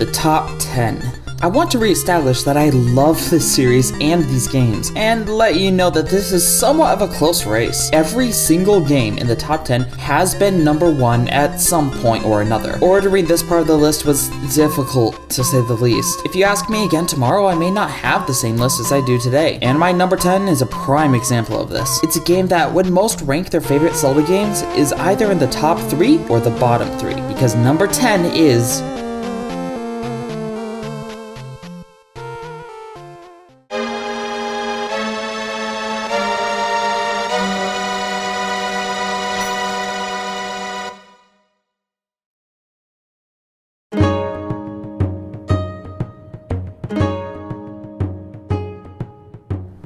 the top 10. I want to reestablish that I love this series and these games, and let you know that this is somewhat of a close race. Every single game in the top 10 has been number 1 at some point or another. Ordering this part of the list was difficult, to say the least. If you ask me again tomorrow, I may not have the same list as I do today, and my number 10 is a prime example of this. It's a game that, when most rank their favorite Zelda games, is either in the top 3 or the bottom 3, because number 10 is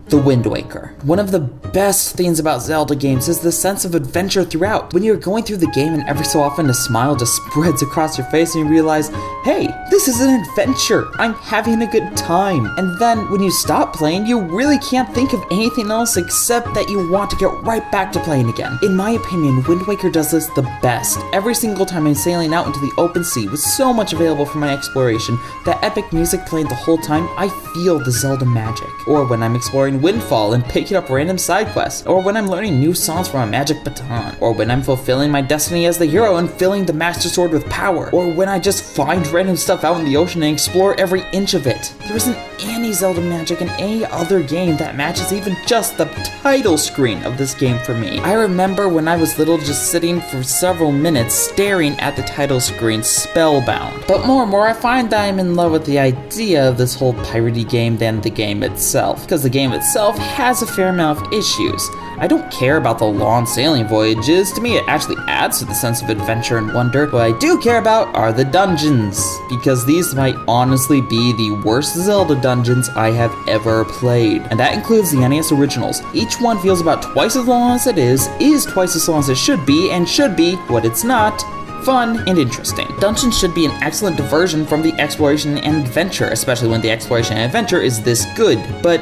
The Wind Waker. One of the best things about Zelda games is the sense of adventure throughout. When you're going through the game and every so often a smile just spreads across your face and you realize, hey, this is an adventure, I'm having a good time. And then when you stop playing, you really can't think of anything else except that you want to get right back to playing again. In my opinion, Wind Waker does this the best. Every single time I'm sailing out into the open sea with so much available for my exploration, that epic music playing the whole time, I feel the Zelda magic. Or when I'm exploring Windfall and picking up random side quests, or when I'm learning new songs from a magic baton, or when I'm fulfilling my destiny as the hero and filling the Master Sword with power, or when I just find random stuff out in the ocean and explore every inch of it. There isn't any Zelda magic in any other game that matches even just the title screen of this game for me. I remember when I was little just sitting for several minutes staring at the title screen spellbound. But more and more I find that I'm in love with the idea of this whole piratey game than the game itself, because the game itself has a fair amount of issues. I don't care about the long sailing voyages. To me, it actually adds to the sense of adventure and wonder. What I do care about are the dungeons, because these might honestly be the worst Zelda dungeons I have ever played. And that includes the NES originals. Each one feels about twice as long as it is twice as long as it should be, and should be what it's not: fun and interesting. Dungeons should be an excellent diversion from the exploration and adventure, especially when the exploration and adventure is this good. But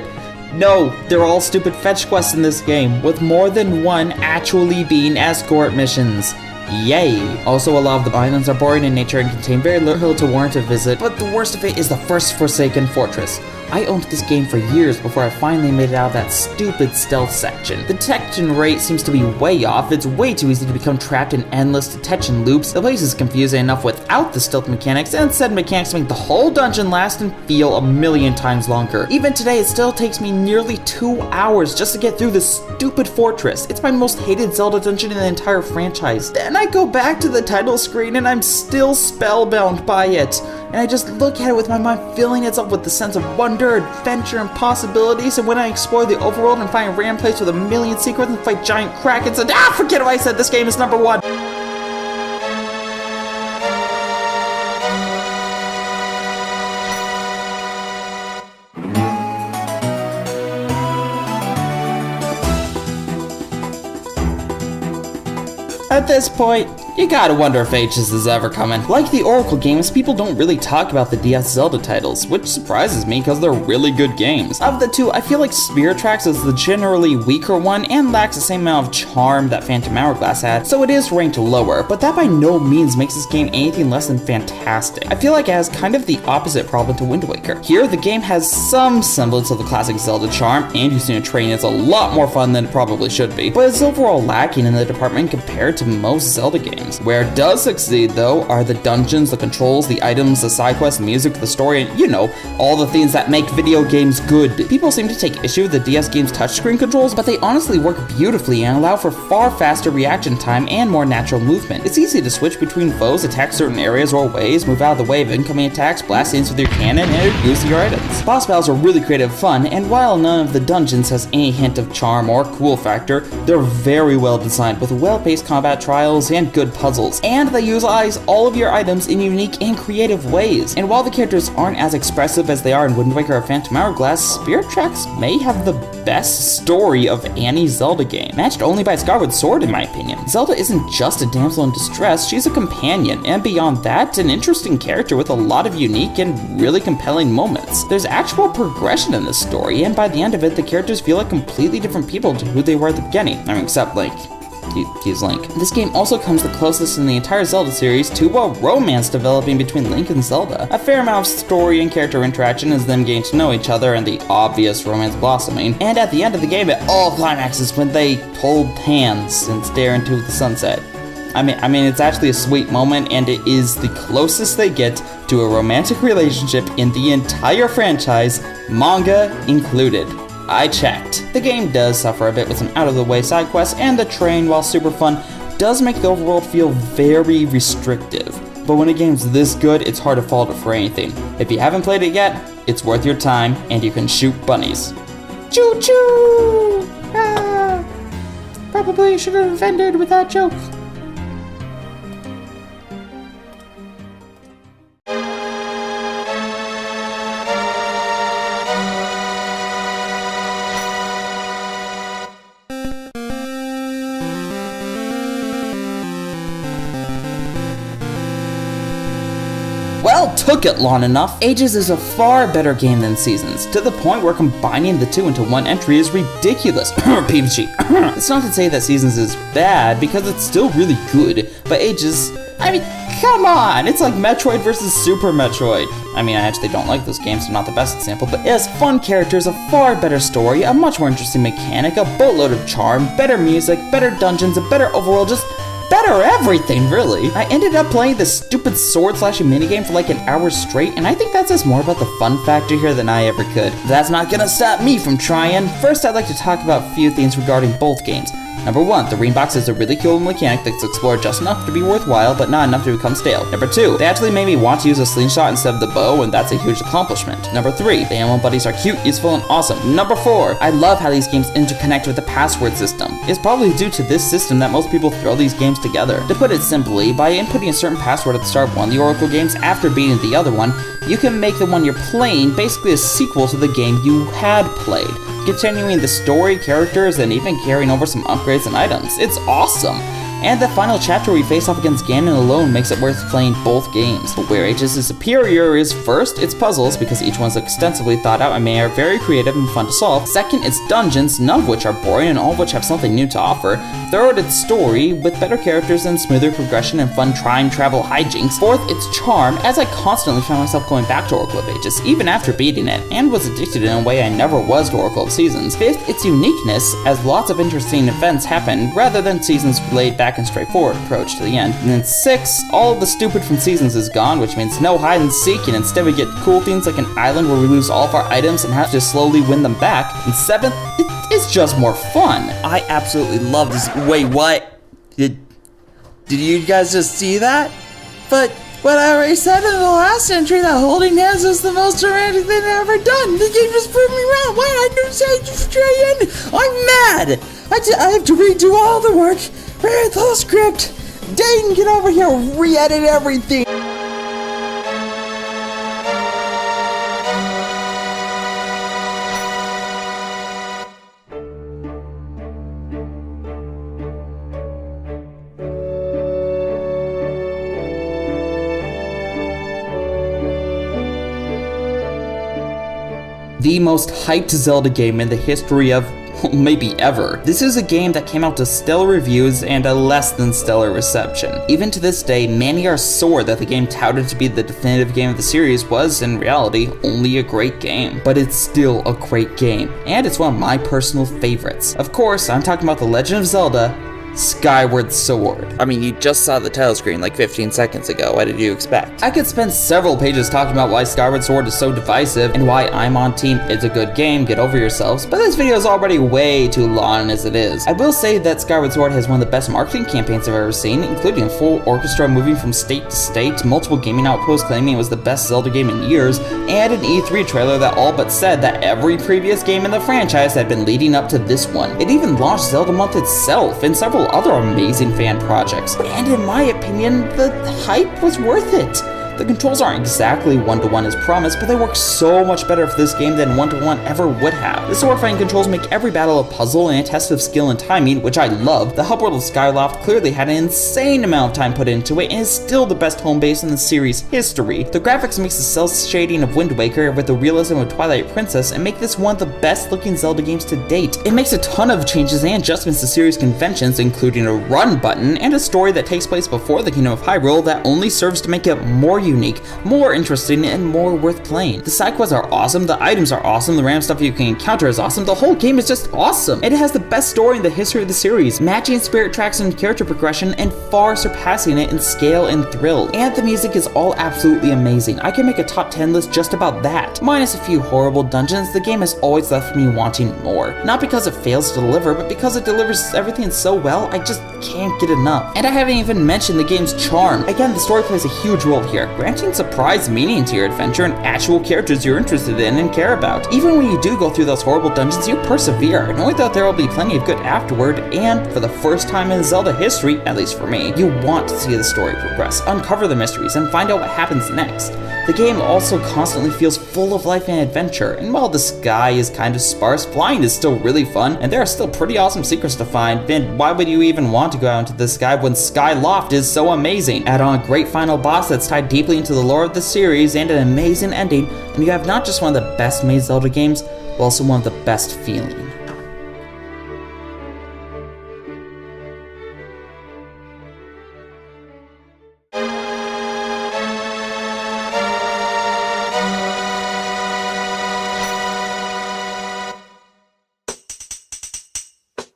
no, they're all stupid fetch quests in this game, with more than one actually being escort missions. Yay! Also, a lot of the islands are boring in nature and contain very little to warrant a visit, but the worst of it is the first Forsaken Fortress. I owned this game for years before I finally made it out of that stupid stealth section. The detection rate seems to be way off. It's way too easy to become trapped in endless detection loops. The place is confusing enough without the stealth mechanics, and said mechanics make the whole dungeon last and feel a million times longer. Even today, it still takes me nearly 2 hours just to get through this stupid fortress. It's my most hated Zelda dungeon in the entire franchise. Then I go back to the title screen and I'm still spellbound by it. And I just look at it with my mind filling it up with the sense of wonder, adventure, and possibilities. And when I explore the overworld and find a random place with a million secrets and fight giant krakens and forget what I said, this game is number 1. At this point, you gotta wonder if H's is ever coming. Like the Oracle games, people don't really talk about the DS Zelda titles, which surprises me because they're really good games. Of the two, I feel like Spirit Tracks is the generally weaker one and lacks the same amount of charm that Phantom Hourglass had, so it is ranked lower, but that by no means makes this game anything less than fantastic. I feel like it has kind of the opposite problem to Wind Waker. Here, the game has some semblance of the classic Zelda charm, and using a train is a lot more fun than it probably should be, but it's overall lacking in the department compared to most Zelda games. Where it does succeed, though, are the dungeons, the controls, the items, the side quests, the music, the story, and, you know, all the things that make video games good. People seem to take issue with the DS game's touchscreen controls, but they honestly work beautifully and allow for far faster reaction time and more natural movement. It's easy to switch between foes, attack certain areas or ways, move out of the way of incoming attacks, blast things with your cannon, and use your items. Boss battles are really creative fun, and while none of the dungeons has any hint of charm or cool factor, they're very well designed with well-paced combat trials and good puzzles, and they utilize all of your items in unique and creative ways. And while the characters aren't as expressive as they are in Wind Waker or Phantom Hourglass, Spirit Tracks may have the best story of any Zelda game, matched only by Skyward Sword in my opinion. Zelda isn't just a damsel in distress, she's a companion, and beyond that, an interesting character with a lot of unique and really compelling moments. There's actual progression in this story, and by the end of it, the characters feel like completely different people to who they were at the beginning. I mean, except Link. he's Link. This game also comes the closest in the entire Zelda series to a romance developing between Link and Zelda. A fair amount of story and character interaction as them getting to know each other and the obvious romance blossoming. And at the end of the game, it all climaxes when they hold hands and stare into the sunset. I mean, it's actually a sweet moment, and it is the closest they get to a romantic relationship in the entire franchise, manga included. I checked. The game does suffer a bit with some out-of-the-way side quests, and the train, while super fun, does make the overworld feel very restrictive. But when a game's this good, it's hard to fault it for anything. If you haven't played it yet, it's worth your time, and you can shoot bunnies. Choo-choo! Ah! Probably should have ended with that joke. Well, took it long enough. Ages is a far better game than Seasons, to the point where combining the two into one entry is ridiculous. PvG. It's not to say that Seasons is bad, because it's still really good, but Ages, I mean, come on! It's like Metroid versus Super Metroid. I mean, I actually don't like those games, so not the best example, but it has fun characters, a far better story, a much more interesting mechanic, a boatload of charm, better music, better dungeons, a better overworld, just better everything, really. I ended up playing this stupid sword-slashing minigame for like an hour straight, and I think that says more about the fun factor here than I ever could. That's not gonna stop me from trying. First, I'd like to talk about a few things regarding both games. Number 1, the ring box is a really cool mechanic that's explored just enough to be worthwhile, but not enough to become stale. Number 2, they actually made me want to use a slingshot instead of the bow, and that's a huge accomplishment. Number 3, the animal buddies are cute, useful, and awesome. Number 4, I love how these games interconnect with the password system. It's probably due to this system that most people throw these games together. To put it simply, by inputting a certain password at the start of one of the Oracle games after beating the other one, you can make the one you're playing basically a sequel to the game you had played, continuing the story, characters, and even carrying over some upgrades and items. It's awesome! And the final chapter where we face off against Ganon alone makes it worth playing both games. But where Ages is superior is first, its puzzles, because each one's extensively thought out and are very creative and fun to solve. Second, its dungeons, none of which are boring and all of which have something new to offer. Third, its story, with better characters and smoother progression and fun time travel hijinks. Fourth, its charm, as I constantly found myself going back to Oracle of Ages, even after beating it, and was addicted in a way I never was to Oracle of Seasons. Fifth, its uniqueness, as lots of interesting events happen, rather than Seasons' laid back and straightforward approach to the end. And then 6, all of the stupid from Seasons is gone, which means no hide and seek, and instead we get cool things like an island where we lose all of our items and have to slowly win them back. And 7th, it's just more fun. I absolutely love this. Wait, what? Did you guys just see that? But what I already said in the last entry, that holding hands was the most romantic thing I've ever done. The game just proved me wrong. Why did I say straight in? I'm mad. I have to redo all the work. Rewrite the whole script. Dang, get over here, re-edit everything. The most hyped Zelda game in the history of maybe ever. This is a game that came out to stellar reviews and a less than stellar reception. Even to this day, many are sore that the game touted to be the definitive game of the series was, in reality, only a great game. But it's still a great game, and it's one of my personal favorites. Of course, I'm talking about The Legend of Zelda: Skyward Sword. I mean, you just saw the title screen like 15 seconds ago. What did you expect? I could spend several pages talking about why Skyward Sword is so divisive and why I'm on team it's a good game, get over yourselves, but this video is already way too long as it is. I will say that Skyward Sword has one of the best marketing campaigns I've ever seen, including a full orchestra moving from state to state, multiple gaming outposts claiming it was the best Zelda game in years, and an E3 trailer that all but said that every previous game in the franchise had been leading up to this one. It even launched Zelda Month itself and several other amazing fan projects. And in my opinion, the hype was worth it. The controls aren't exactly one-to-one as promised, but they work so much better for this game than one-to-one ever would have. The sword fighting controls make every battle a puzzle and a test of skill and timing, which I love. The hub world of Skyloft clearly had an insane amount of time put into it and is still the best home base in the series' history. The graphics mix the cel shading of Wind Waker with the realism of Twilight Princess and make this one of the best looking Zelda games to date. It makes a ton of changes and adjustments to series conventions, including a run button and a story that takes place before the Kingdom of Hyrule that only serves to make it more unique, more interesting, and more worth playing. The side quests are awesome, the items are awesome, the random stuff you can encounter is awesome, the whole game is just awesome. It has the best story in the history of the series, matching spirit tracks and character progression and far surpassing it in scale and thrill. And the music is all absolutely amazing. I can make a top 10 list just about that. Minus a few horrible dungeons, the game has always left me wanting more. Not because it fails to deliver, but because it delivers everything so well, I just can't get enough. And I haven't even mentioned the game's charm. Again, the story plays a huge role here, granting surprise meaning to your adventure and actual characters you're interested in and care about. Even when you do go through those horrible dungeons, you persevere, knowing that there will be plenty of good afterward, and for the first time in Zelda history, at least for me, you want to see the story progress, uncover the mysteries, and find out what happens next. The game also constantly feels full of life and adventure, and while the sky is kind of sparse, flying is still really fun, and there are still pretty awesome secrets to find. And why would you even want to go out into the sky when Skyloft is so amazing? Add on a great final boss that's tied deeply into the lore of the series and an amazing ending, and you have not just one of the best made Zelda games, but also one of the best feeling.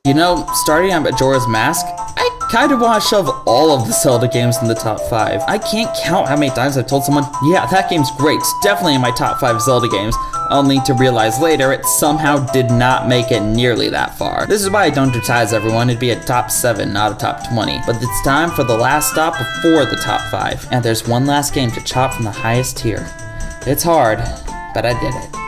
You know, starting at Majora's Mask, I kind of want to shove all of the Zelda games in the top 5. I can't count how many times I've told someone, yeah, that game's great, it's definitely in my top 5 Zelda games, only to realize later it somehow did not make it nearly that far. This is why I don't advertise everyone, it'd be a top 7, not a top 20. But it's time for the last stop before the top 5, and there's one last game to chop from the highest tier. It's hard, but I did it.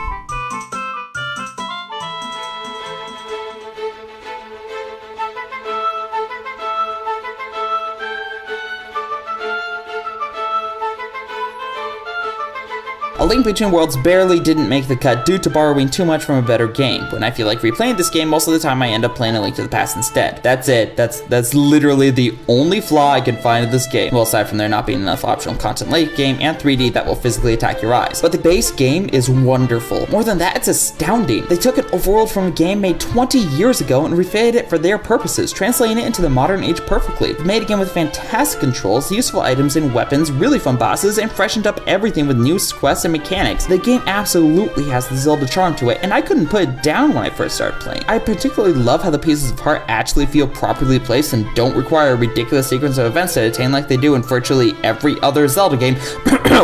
A Link Between Worlds barely didn't make the cut due to borrowing too much from a better game. When I feel like replaying this game, most of the time I end up playing A Link to the Past instead. That's it. That's literally the only flaw I can find in this game. Well, aside from there not being enough optional content late game and 3D that will physically attack your eyes. But the base game is wonderful. More than that, it's astounding. They took an overworld from a game made 20 years ago and refitted it for their purposes, translating it into the modern age perfectly. They made a game with fantastic controls, useful items and weapons, really fun bosses, and freshened up everything with new quests and mechanics. The game absolutely has the Zelda charm to it, and I couldn't put it down when I first started playing. I particularly love how the pieces of heart actually feel properly placed and don't require a ridiculous sequence of events to attain like they do in virtually every other Zelda game.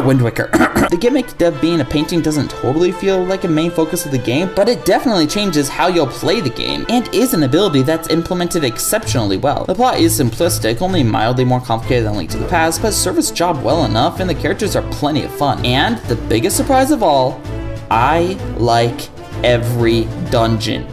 Wind Waker. The gimmick of being a painting doesn't totally feel like a main focus of the game, but it definitely changes how you'll play the game, and is an ability that's implemented exceptionally well. The plot is simplistic, only mildly more complicated than Link to the Past, but serves its job well enough, and the characters are plenty of fun. And the biggest surprise of all, I like every dungeon.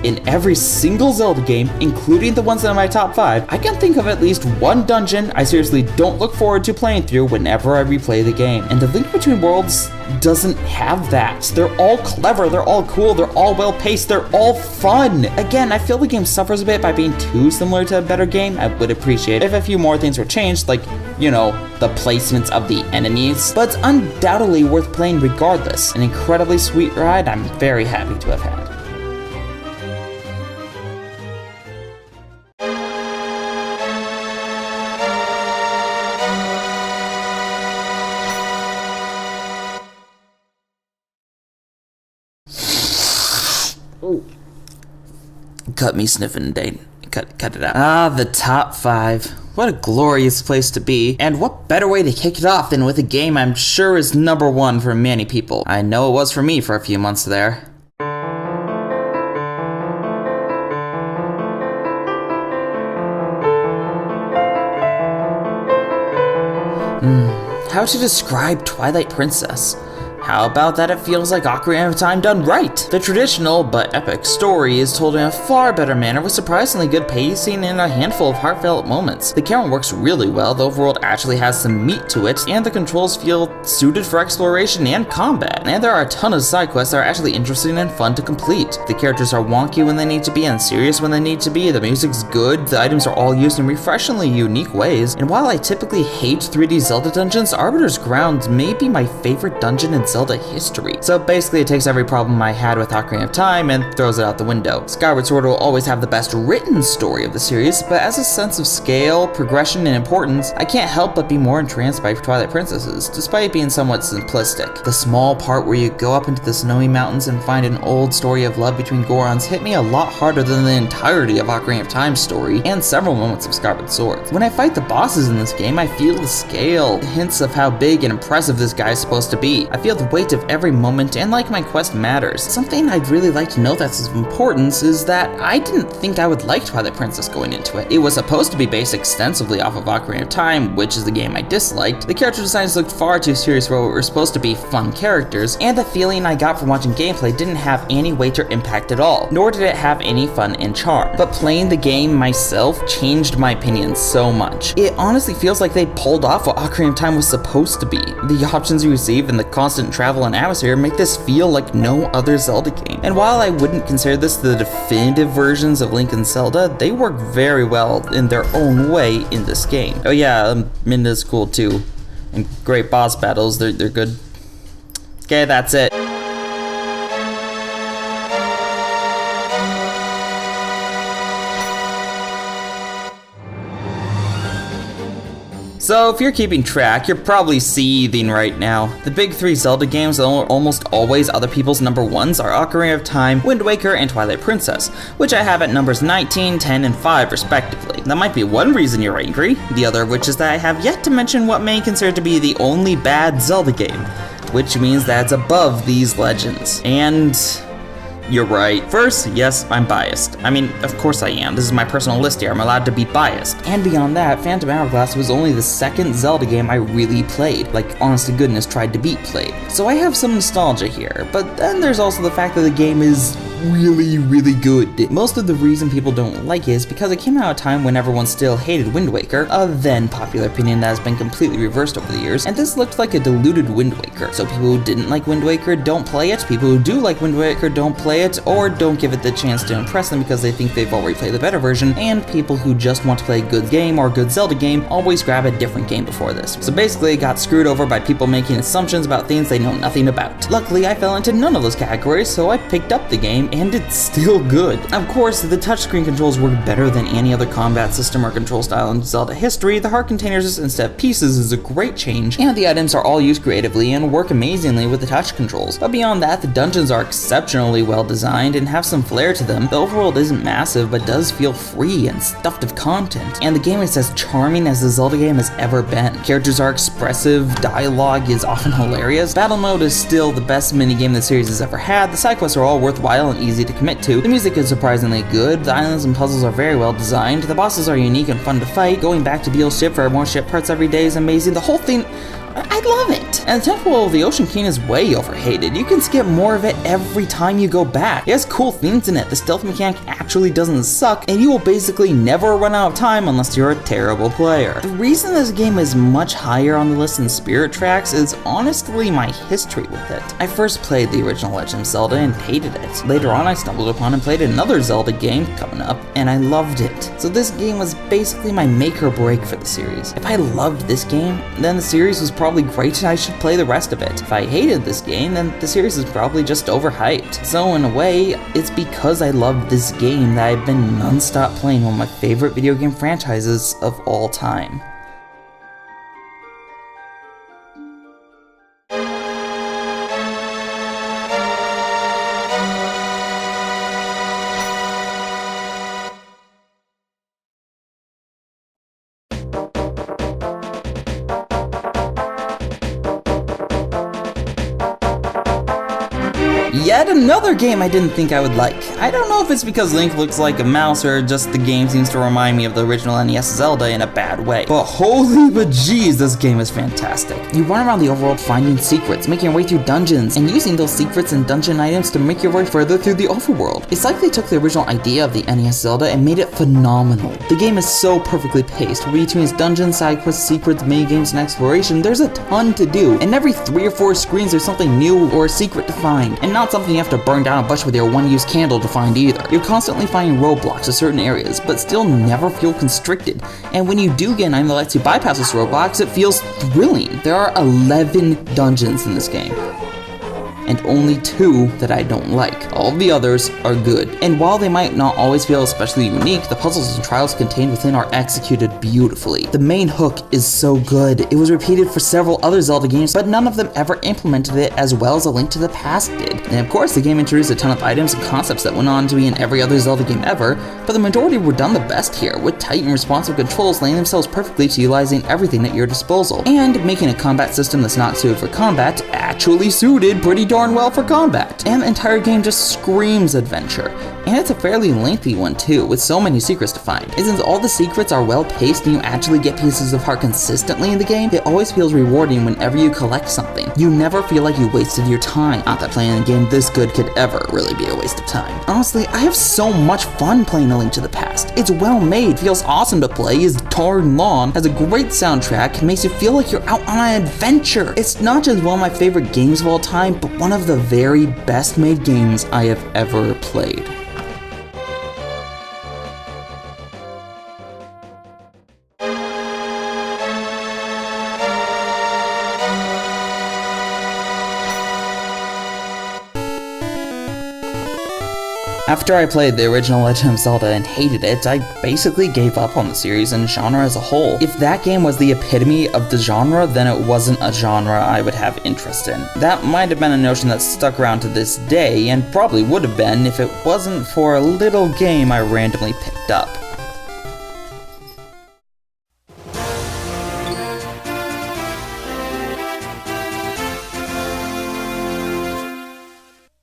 In every single Zelda game, including the ones that are in my top 5, I can think of at least one dungeon I seriously don't look forward to playing through whenever I replay the game. And The Link Between Worlds doesn't have that. They're all clever, they're all cool, they're all well paced, they're all fun. Again, I feel the game suffers a bit by being too similar to a better game. I would appreciate if a few more things were changed, like, you know, the placements of the enemies, but it's undoubtedly worth playing regardless. An incredibly sweet ride I'm very happy to have had. Ooh. Cut me sniffing, Dane. Cut it out. Ah, the top 5. What a glorious place to be. And what better way to kick it off than with a game I'm sure is number 1 for many people. I know it was for me for a few months there. How to describe Twilight Princess? How about that it feels like Ocarina of Time done right? The traditional but epic story is told in a far better manner with surprisingly good pacing and a handful of heartfelt moments. The camera works really well, the overworld actually has some meat to it, and the controls feel suited for exploration and combat. And there are a ton of side quests that are actually interesting and fun to complete. The characters are wonky when they need to be and serious when they need to be, the music's good, the items are all used in refreshingly unique ways, and while I typically hate 3D Zelda dungeons, Arbiter's Grounds may be my favorite dungeon in Zelda history. So basically it takes every problem I had with Ocarina of Time and throws it out the window. Skyward Sword will always have the best written story of the series, but as a sense of scale, progression, and importance, I can't help but be more entranced by Twilight Princesses, despite being somewhat simplistic. The small part where you go up into the snowy mountains and find an old story of love between Gorons hit me a lot harder than the entirety of Ocarina of Time's story and several moments of Skyward Sword. When I fight the bosses in this game, I feel the scale, hints of how big and impressive this guy is supposed to be. I feel the weight of every moment, and like my quest matters. Something I'd really like to know that's of importance is that I didn't think I would like Twilight Princess going into it. It was supposed to be based extensively off of Ocarina of Time, which is the game I disliked. The character designs looked far too serious for what were supposed to be fun characters, and the feeling I got from watching gameplay didn't have any weight or impact at all, nor did it have any fun and charm. But playing the game myself changed my opinion so much. It honestly feels like they pulled off what Ocarina of Time was supposed to be. The options you receive and the constant travel and atmosphere make this feel like no other Zelda game. And while I wouldn't consider this the definitive versions of Link and Zelda, they work very well in their own way in this game. Oh yeah, Midna's cool too. And great boss battles, they're good. Okay, that's it. So if you're keeping track, you're probably seething right now. The big three Zelda games that are almost always other people's number ones are Ocarina of Time, Wind Waker, and Twilight Princess, which I have at numbers 19, 10, and 5 respectively. That might be one reason you're angry, the other of which is that I have yet to mention what may consider to be the only bad Zelda game, which means that it's above these legends. And you're right. First, yes, I'm biased. I mean, of course I am. This is my personal list here. I'm allowed to be biased. And beyond that, Phantom Hourglass was only the second Zelda game I really played. Like, honest to goodness, tried to beat played. So I have some nostalgia here. But then there's also the fact that the game is really good. Most of the reason people don't like it is because it came out at a time when everyone still hated Wind Waker, a then popular opinion that has been completely reversed over the years, and this looked like a diluted Wind Waker. So people who didn't like Wind Waker don't play it, people who do like Wind Waker don't play it, or don't give it the chance to impress them because they think they've already played the better version, and people who just want to play a good game or a good Zelda game always grab a different game before this. So basically it got screwed over by people making assumptions about things they know nothing about. Luckily I fell into none of those categories, so I picked up the game and it's still good. Of course, the touchscreen controls work better than any other combat system or control style in Zelda history. The heart containers instead of pieces is a great change, and the items are all used creatively and work amazingly with the touch controls. But beyond that, the dungeons are exceptionally well designed and have some flair to them. The overworld isn't massive, but does feel free and stuffed of content, and the game is as charming as the Zelda game has ever been. Characters are expressive, dialogue is often hilarious, battle mode is still the best minigame the series has ever had, the side quests are all worthwhile and easy to commit to, the music is surprisingly good, the islands and puzzles are very well designed, the bosses are unique and fun to fight, going back to Beale's ship for more ship parts every day is amazing, the whole thing, I love it! And the Temple of the Ocean King is way overhated. You can skip more of it every time you go back. It has cool things in it, the stealth mechanic actually doesn't suck, and you will basically never run out of time unless you're a terrible player. The reason this game is much higher on the list than Spirit Tracks is honestly my history with it. I first played the original Legend of Zelda and hated it. Later on I stumbled upon and played another Zelda game coming up, and I loved it. So this game was basically my make or break for the series. If I loved this game, then the series was probably great and I should play the rest of it. If I hated this game, then the series is probably just overhyped. So in a way, it's because I loved this game that I've been non-stop playing one of my favorite video game franchises of all time. Yet another game I didn't think I would like. I don't know if it's because Link looks like a mouse or just the game seems to remind me of the original NES Zelda in a bad way. But holy bejeez, this game is fantastic. You run around the overworld finding secrets, making your way through dungeons, and using those secrets and dungeon items to make your way further through the overworld. It's like they took the original idea of the NES Zelda and made it phenomenal. The game is so perfectly paced. Between its dungeons, side quests, secrets, minigames, and exploration, there's a ton to do. And every 3 or 4 screens there's something new or a secret to find. And not something you have to burn down a bush with your one-use candle to find either. You're constantly finding roadblocks to certain areas, but still never feel constricted. And when you do get an item that lets you bypass those roadblocks, it feels thrilling. There are 11 dungeons in this game, and only 2 that I don't like. All the others are good. And while they might not always feel especially unique, the puzzles and trials contained within are executed beautifully. The main hook is so good. It was repeated for several other Zelda games, but none of them ever implemented it as well as A Link to the Past did. And of course, the game introduced a ton of items and concepts that went on to be in every other Zelda game ever, but the majority were done the best here, with tight and responsive controls laying themselves perfectly to utilizing everything at your disposal, and making a combat system that's not suited for combat actually suited pretty darn well for combat. And the entire game just screams adventure. And it's a fairly lengthy one too, with so many secrets to find. And since all the secrets are well paced and you actually get pieces of heart consistently in the game, it always feels rewarding whenever you collect something. You never feel like you wasted your time. Not that playing a game this good could ever really be a waste of time. Honestly, I have so much fun playing A Link to the Past. It's well made, feels awesome to play, is darn long, has a great soundtrack, and makes you feel like you're out on an adventure. It's not just one of my favorite games of all time, but one of the very best made games I have ever played. After I played the original Legend of Zelda and hated it, I basically gave up on the series and genre as a whole. If that game was the epitome of the genre, then it wasn't a genre I would have interest in. That might have been a notion that stuck around to this day, and probably would have been if it wasn't for a little game I randomly picked up.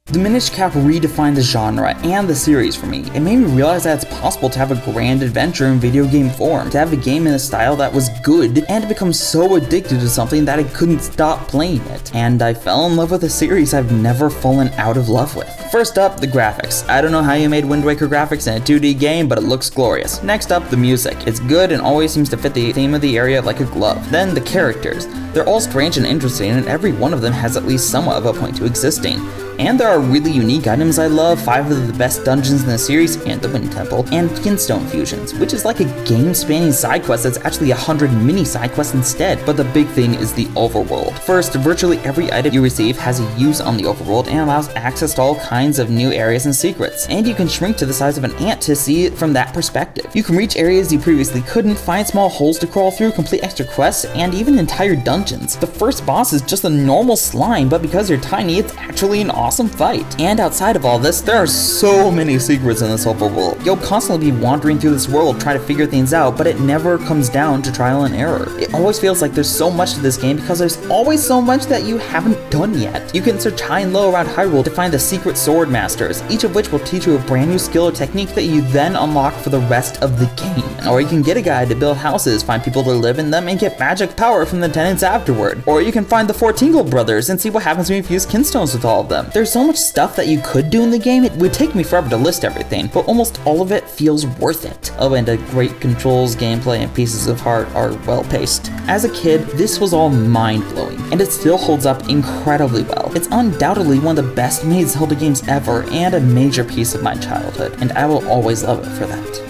The Minish Cap redefined the genre and the series for me. It made me realize that it's possible to have a grand adventure in video game form, to have a game in a style that was good, and to become so addicted to something that I couldn't stop playing it. And I fell in love with a series I've never fallen out of love with. First up, the graphics. I don't know how you made Wind Waker graphics in a 2D game, but it looks glorious. Next up, the music. It's good and always seems to fit the theme of the area like a glove. Then the characters. They're all strange and interesting, and every one of them has at least somewhat of a point to existing. And there are really unique items I love, 5 of the best dungeons in the series, and the Wind Temple, and Kinstone Fusions, which is like a game-spanning side quest that's actually 100 mini side quests instead. But the big thing is the overworld. First, virtually every item you receive has a use on the overworld and allows access to all kinds of new areas and secrets. And you can shrink to the size of an ant to see it from that perspective. You can reach areas you previously couldn't, find small holes to crawl through, complete extra quests, and even entire dungeons. The first boss is just a normal slime, but because you're tiny, it's actually an awesome fight. And outside of all this, there are so many secrets in this overworld. You'll constantly be wandering through this world trying to figure things out, but it never comes down to trial and error. It always feels like there's so much to this game because there's always so much that you haven't done yet. You can search high and low around Hyrule to find the secret sword masters, each of which will teach you a brand new skill or technique that you then unlock for the rest of the game. Or you can get a guide to build houses, find people to live in them, and get magic power from the tenants afterward. Or you can find the 4 Tingle brothers and see what happens when you fuse Kinstones with all of them. There's so much stuff that you could do in the game, it would take me forever to list everything, but almost all of it feels worth it. Oh, and the great controls, gameplay, and pieces of heart are well paced. As a kid, this was all mind-blowing, and it still holds up incredibly well. It's undoubtedly one of the best made Zelda games ever, and a major piece of my childhood, and I will always love it for that.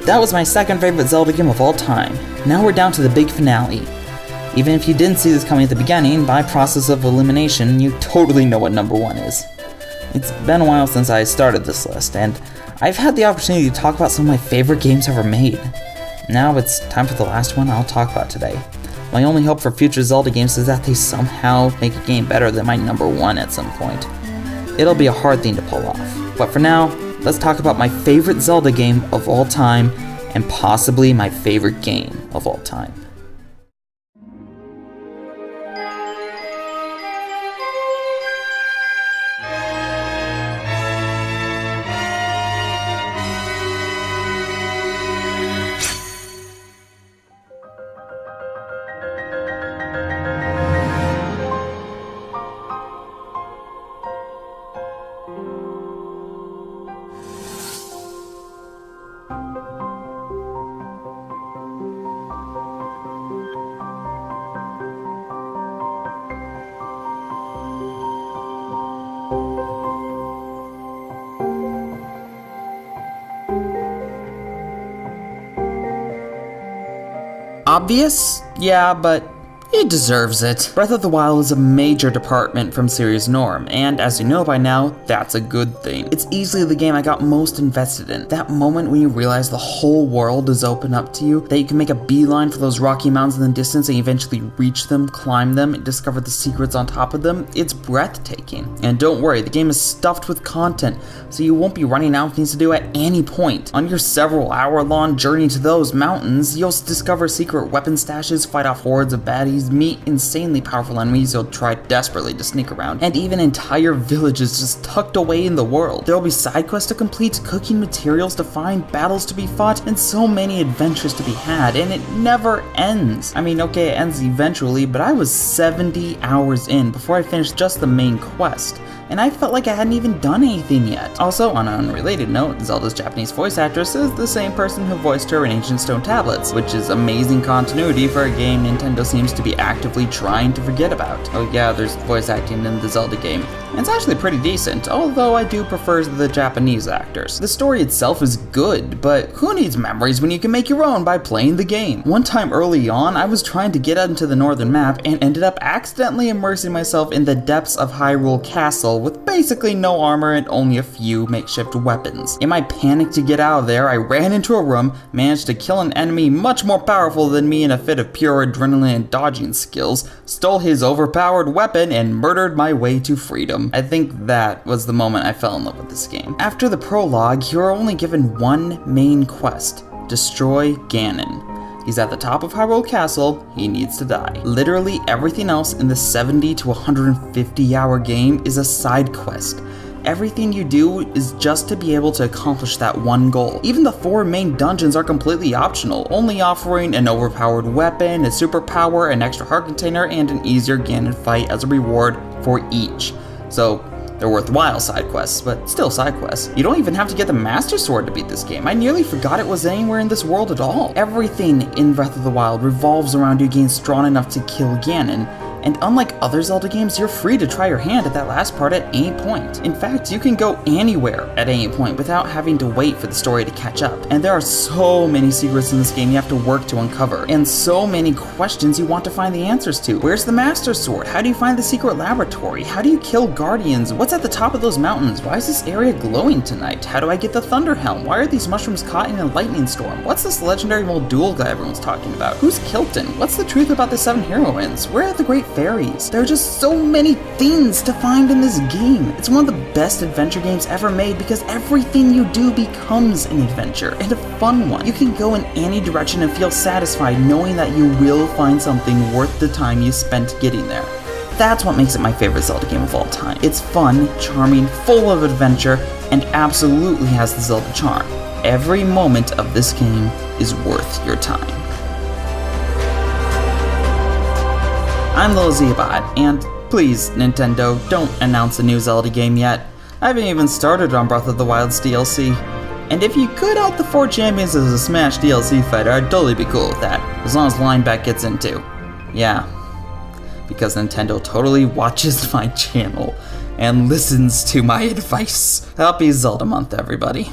That was my second favorite Zelda game of all time. Now we're down to the big finale. Even if you didn't see this coming at the beginning, by process of elimination, you totally know what number 1 is. It's been a while since I started this list, and I've had the opportunity to talk about some of my favorite games ever made. Now it's time for the last one I'll talk about today. My only hope for future Zelda games is that they somehow make a game better than my number 1 at some point. It'll be a hard thing to pull off, but for now, let's talk about my favorite Zelda game of all time, and possibly my favorite game of all time. Obvious? Yeah, but it deserves it. Breath of the Wild is a major department from series norm, and as you know by now, that's a good thing. It's easily the game I got most invested in. That moment when you realize the whole world is open up to you, that you can make a beeline for those rocky mountains in the distance and eventually reach them, climb them, and discover the secrets on top of them, it's breathtaking. And don't worry, the game is stuffed with content, so you won't be running out of things to do at any point. On your several hour-long journey to those mountains, you'll discover secret weapon stashes, fight off hordes of baddies, meet insanely powerful enemies you'll try desperately to sneak around, and even entire villages just tucked away in the world. There will be side quests to complete, cooking materials to find, battles to be fought, and so many adventures to be had, and it never ends. I mean, okay, it ends eventually, but I was 70 hours in before I finished just the main quest, and I felt like I hadn't even done anything yet. Also, on an unrelated note, Zelda's Japanese voice actress is the same person who voiced her in Ancient Stone Tablets, which is amazing continuity for a game Nintendo seems to be actively trying to forget about. Oh yeah, there's voice acting in the Zelda game. And it's actually pretty decent, although I do prefer the Japanese actors. The story itself is good, but who needs memories when you can make your own by playing the game? One time early on, I was trying to get into the northern map and ended up accidentally immersing myself in the depths of Hyrule Castle with basically no armor and only a few makeshift weapons. In my panic to get out of there, I ran into a room, managed to kill an enemy much more powerful than me in a fit of pure adrenaline and dodging skills, stole his overpowered weapon, and murdered my way to freedom. I think that was the moment I fell in love with this game. After the prologue, you're only given one main quest: destroy Ganon. He's at the top of Hyrule Castle, he needs to die. Literally everything else in the 70 to 150 hour game is a side quest. Everything you do is just to be able to accomplish that one goal. Even the 4 main dungeons are completely optional, only offering an overpowered weapon, a superpower, an extra heart container, and an easier Ganon fight as a reward for each. So, they're worthwhile side quests, but still side quests. You don't even have to get the Master Sword to beat this game. I nearly forgot it was anywhere in this world at all. Everything in Breath of the Wild revolves around you getting strong enough to kill Ganon. And unlike other Zelda games, you're free to try your hand at that last part at any point. In fact, you can go anywhere at any point without having to wait for the story to catch up. And there are so many secrets in this game you have to work to uncover, and so many questions you want to find the answers to. Where's the Master Sword? How do you find the secret laboratory? How do you kill guardians? What's at the top of those mountains? Why is this area glowing tonight? How do I get the Thunder Helm? Why are these mushrooms caught in a lightning storm? What's this legendary Moldul guy everyone's talking about? Who's Kilton? What's the truth about the 7 heroines? Where are the great fairies? There are just so many things to find in this game. It's one of the best adventure games ever made because everything you do becomes an adventure, and a fun one. You can go in any direction and feel satisfied knowing that you will find something worth the time you spent getting there. That's what makes it my favorite Zelda game of all time. It's fun, charming, full of adventure, and absolutely has the Zelda charm. Every moment of this game is worth your time. I'm LittleZbot, and please, Nintendo, don't announce a new Zelda game yet. I haven't even started on Breath of the Wild's DLC. And if you could add the 4 champions as a Smash DLC fighter, I'd totally be cool with that, as long as Lineback gets in too. Yeah, because Nintendo totally watches my channel and listens to my advice. Happy Zelda month, everybody.